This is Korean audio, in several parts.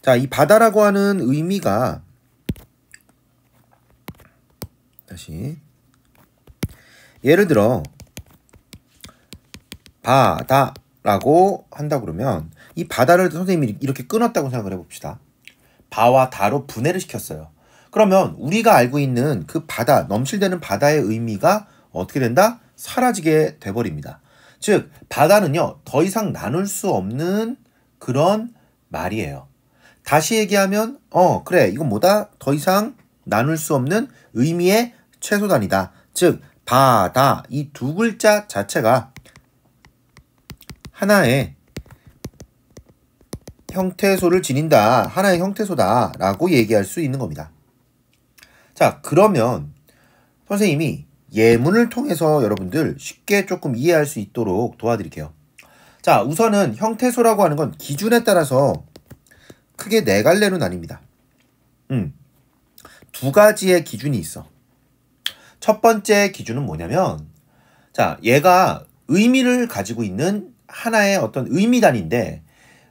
자, 이 바다라고 하는 의미가 다시 예를 들어 바다라고 한다 그러면 이 바다를 선생님이 이렇게 끊었다고 생각을 해봅시다. 바와 다로 분해를 시켰어요. 그러면 우리가 알고 있는 그 바다, 넘실대는 바다의 의미가 어떻게 된다? 사라지게 돼버립니다. 즉 바다는요 더 이상 나눌 수 없는 그런 말이에요. 다시 얘기하면 그래 이건 뭐다? 더 이상 나눌 수 없는 의미의 최소단이다. 즉 바다 이 두 글자 자체가 하나의 형태소를 지닌다. 하나의 형태소다 라고 얘기할 수 있는 겁니다. 자, 그러면 선생님이 예문을 통해서 여러분들 쉽게 조금 이해할 수 있도록 도와드릴게요. 자, 우선은 형태소라고 하는 건 기준에 따라서 크게 네 갈래로 나뉩니다. 두 가지의 기준이 있어. 첫 번째 기준은 뭐냐면 자, 얘가 의미를 가지고 있는 하나의 어떤 의미단인데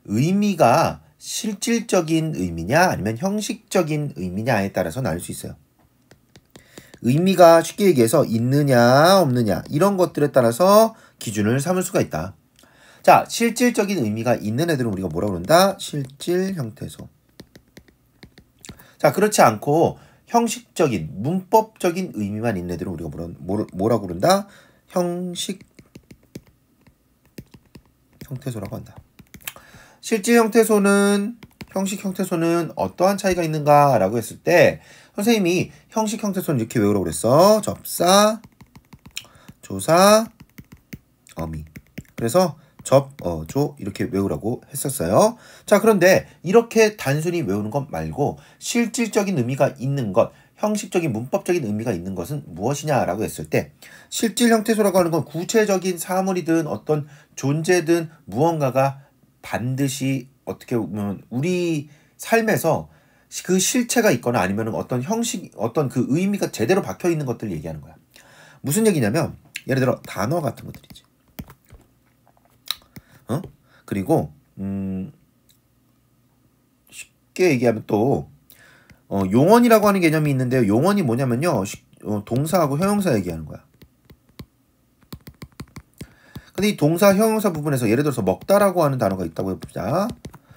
의미가 실질적인 의미냐 아니면 형식적인 의미냐에 따라서 나눌 수 있어요. 의미가 쉽게 얘기해서 있느냐 없느냐 이런 것들에 따라서 기준을 삼을 수가 있다. 자, 실질적인 의미가 있는 애들은 우리가 뭐라고 그런다? 실질 형태소. 자, 그렇지 않고 형식적인 문법적인 의미만 있는 애들은 우리가 뭐라고 그런다? 형식 형태소라고 한다. 실질 형태소는 형식 형태소는 어떠한 차이가 있는가 라고 했을 때 선생님이 형식 형태소는 이렇게 외우라고 그랬어. 접사, 조사, 어미. 그래서 접, 조 이렇게 외우라고 했었어요. 자, 그런데 이렇게 단순히 외우는 것 말고 실질적인 의미가 있는 것, 형식적인 문법적인 의미가 있는 것은 무엇이냐라고 했을 때 실질 형태소라고 하는 건 구체적인 사물이든 어떤 존재든 무언가가 반드시 어떻게 보면 우리 삶에서 그 실체가 있거나 아니면 어떤 형식, 어떤 그 의미가 제대로 박혀 있는 것들을 얘기하는 거야. 무슨 얘기냐면 예를 들어 단어 같은 것들이지. 그리고 쉽게 얘기하면 또 용언이라고 하는 개념이 있는데요. 용언이 뭐냐면요. 동사하고 형용사 얘기하는 거야. 근데 이 동사, 형용사 부분에서 예를 들어서 먹다라고 하는 단어가 있다고 해봅시다.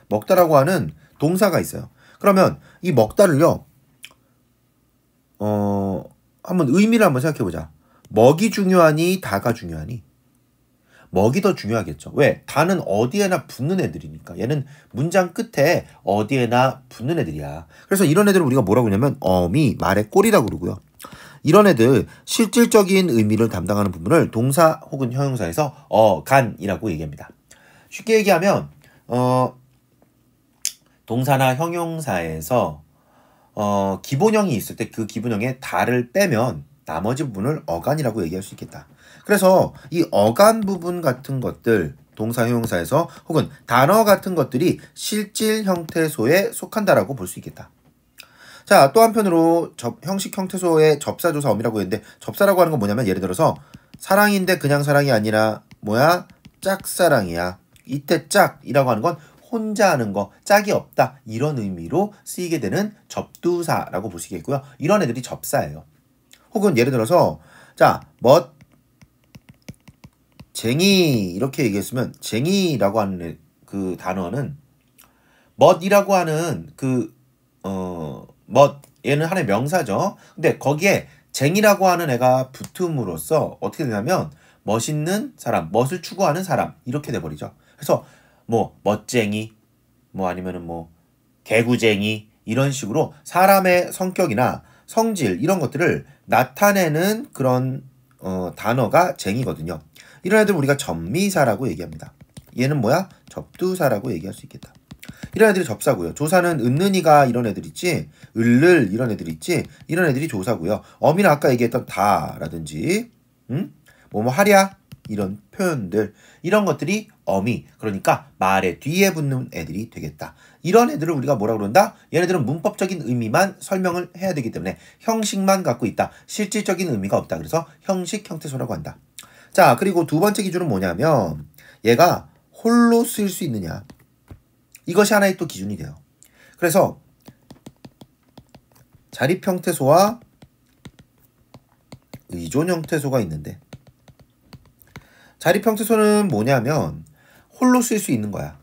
먹다라고 하는 동사가 있어요. 그러면 이 먹다를요. 한번 의미를 한번 생각해보자. 먹이 중요하니 다가 중요하니? 먹이 더 중요하겠죠. 왜? 다는 어디에나 붙는 애들이니까. 얘는 문장 끝에 어디에나 붙는 애들이야. 그래서 이런 애들을 우리가 뭐라고 하냐면 어미, 말의 꼴이라고 그러고요. 이런 애들 실질적인 의미를 담당하는 부분을 동사 혹은 형용사에서 어간이라고 얘기합니다. 쉽게 얘기하면 동사나 형용사에서 기본형이 있을 때 그 기본형에 다를 빼면 나머지 부분을 어간이라고 얘기할 수 있겠다. 그래서 이 어간 부분 같은 것들 동사 형용사에서 혹은 단어 같은 것들이 실질 형태소에 속한다라고 볼 수 있겠다. 자, 또 한편으로 형식 형태소의 접사, 조사, 어미라고 했는데 접사라고 하는 건 뭐냐면 예를 들어서 사랑인데 그냥 사랑이 아니라 뭐야? 짝사랑이야. 이때 짝이라고 하는 건 혼자 하는 거, 짝이 없다 이런 의미로 쓰이게 되는 접두사라고 보시겠고요. 이런 애들이 접사예요. 혹은 예를 들어서 자, 쟁이 이렇게 얘기했으면 쟁이라고 하는 그 단어는 멋이라고 하는 얘는 하나의 명사죠. 근데 거기에 쟁이라고 하는 애가 붙음으로써 어떻게 되냐면 멋있는 사람, 멋을 추구하는 사람 이렇게 돼버리죠. 그래서 뭐 멋쟁이, 뭐 아니면은 뭐 개구쟁이 이런 식으로 사람의 성격이나 성질 이런 것들을 나타내는 그런 단어가 쟁이거든요. 이런 애들 우리가 접미사라고 얘기합니다. 얘는 뭐야? 접두사라고 얘기할 수 있겠다. 이런 애들이 접사고요. 조사는 은는이가 이런 애들 있지, 을를 이런 애들 있지, 이런 애들이 조사고요. 어미는 아까 얘기했던 다라든지, 뭐뭐 하랴 이런 표현들, 이런 것들이 어미, 그러니까 말의 뒤에 붙는 애들이 되겠다. 이런 애들을 우리가 뭐라고 그런다? 얘네들은 문법적인 의미만 설명을 해야 되기 때문에 형식만 갖고 있다. 실질적인 의미가 없다. 그래서 형식 형태소라고 한다. 자, 그리고 두 번째 기준은 뭐냐면 얘가 홀로 쓰일 수 있느냐. 이것이 하나의 또 기준이 돼요. 그래서 자립 형태소와 의존 형태소가 있는데 자립 형태소는 뭐냐면 홀로 쓸 수 있는 거야.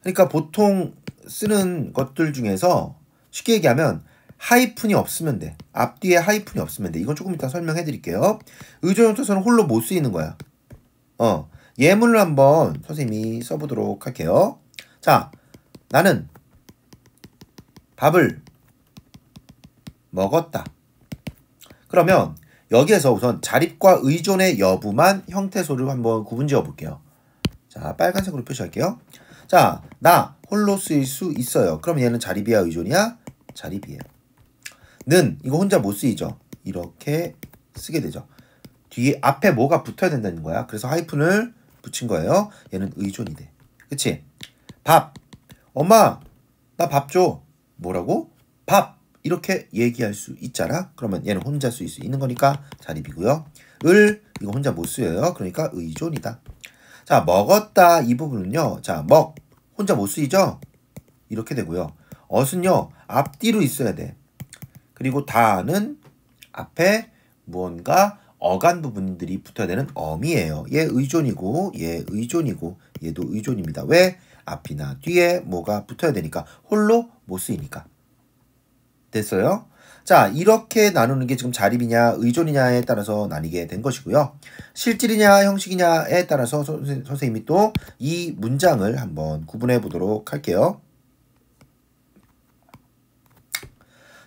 그러니까 보통 쓰는 것들 중에서 쉽게 얘기하면 하이픈이 없으면 돼. 앞뒤에 하이픈이 없으면 돼. 이건 조금 이따 설명해 드릴게요. 의존 형태소는 홀로 못 쓰이는 거야. 예문을 한번 선생님이 써보도록 할게요. 자, 나는 밥을 먹었다. 그러면 여기에서 우선 자립과 의존의 여부만 형태소를 한번 구분 지어 볼게요. 자, 빨간색으로 표시할게요. 자, 나 홀로 쓰일 수 있어요. 그럼 얘는 자립이야, 의존이야? 자립이에요. 는 이거 혼자 못 쓰이죠. 이렇게 쓰게 되죠. 뒤에 앞에 뭐가 붙어야 된다는 거야. 그래서 하이픈을 붙인 거예요. 얘는 의존이 돼. 그치? 밥. 엄마, 나 밥 줘. 뭐라고? 밥. 이렇게 얘기할 수 있잖아. 그러면 얘는 혼자 쓰일 수 있는 거니까 자립이고요. 이거 혼자 못 쓰여요. 그러니까 의존이다. 자, 먹었다 이 부분은요. 자, 혼자 못 쓰이죠? 이렇게 되고요. 엇은요. 앞뒤로 있어야 돼. 그리고 다는 앞에 무언가 어간 부분들이 붙어야 되는 어미예요. 얘 의존이고 얘 의존이고 얘도 의존입니다. 왜? 앞이나 뒤에 뭐가 붙어야 되니까. 홀로 못 쓰이니까. 됐어요? 자, 이렇게 나누는 게 지금 자립이냐 의존이냐에 따라서 나뉘게 된 것이고요. 실질이냐 형식이냐에 따라서 선생님이 또 이 문장을 한번 구분해 보도록 할게요.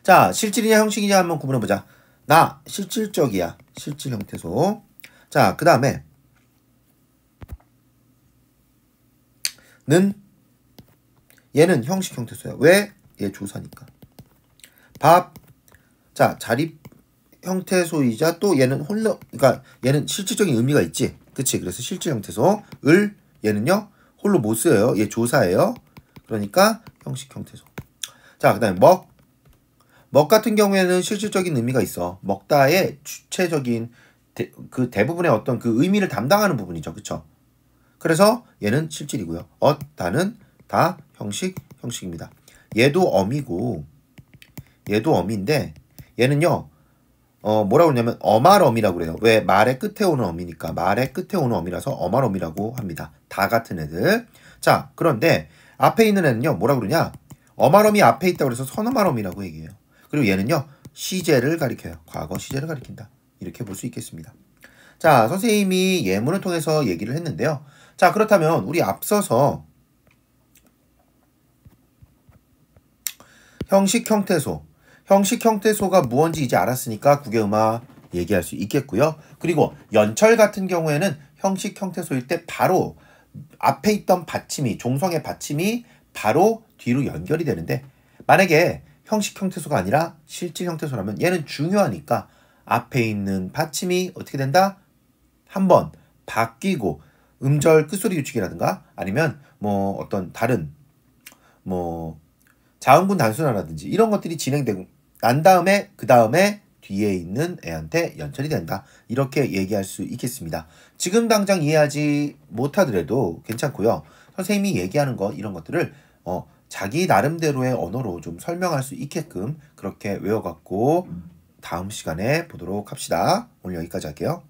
자, 실질이냐 형식이냐 한번 구분해 보자. 나 실질적이야. 실질 형태소. 자, 그 다음에 는 얘는 형식 형태소야. 왜? 얘 조사니까. 밥. 자, 자립 형태소이자 또 얘는 그러니까 얘는 실질적인 의미가 있지. 그치? 그래서 실질 형태소. 얘는요 홀로 못 써요. 얘 조사예요. 그러니까 형식 형태소. 자, 그 다음에 먹 같은 경우에는 실질적인 의미가 있어. 먹다의 주체적인 그 대부분의 어떤 그 의미를 담당하는 부분이죠. 그쵸? 그래서 얘는 실질이고요. 다는 다 형식입니다. 얘도 어미고 얘도 어미인데 얘는요 뭐라고 그러냐면 어말어미라고 그래요. 왜? 말의 끝에 오는 어미니까. 말의 끝에 오는 어미라서 어말어미라고 합니다. 다 같은 애들. 자, 그런데 앞에 있는 애는요 뭐라고 그러냐? 어말어미 앞에 있다고 그래서 선어말어미라고 얘기해요. 그리고 얘는요 시제를 가리켜요. 과거 시제를 가리킨다. 이렇게 볼 수 있겠습니다. 자, 선생님이 예문을 통해서 얘기를 했는데요. 자, 그렇다면 우리 앞서서 형식 형태소가 무언지 이제 알았으니까 국외음화 얘기할 수 있겠고요. 그리고 연철 같은 경우에는 형식 형태소일 때 바로 앞에 있던 받침이 종성의 받침이 바로 뒤로 연결이 되는데 만약에 형식 형태소가 아니라 실질 형태소라면 얘는 중요하니까 앞에 있는 받침이 어떻게 된다? 한번 바뀌고 음절 끝소리 규칙이라든가 아니면 뭐 어떤 다른 뭐 자음군 단순화라든지 이런 것들이 진행되고 난 다음에 그 다음에 뒤에 있는 애한테 연철이 된다. 이렇게 얘기할 수 있겠습니다. 지금 당장 이해하지 못하더라도 괜찮고요. 선생님이 얘기하는 것 이런 것들을 자기 나름대로의 언어로 좀 설명할 수 있게끔 그렇게 외워갖고 다음 시간에 보도록 합시다. 오늘 여기까지 할게요.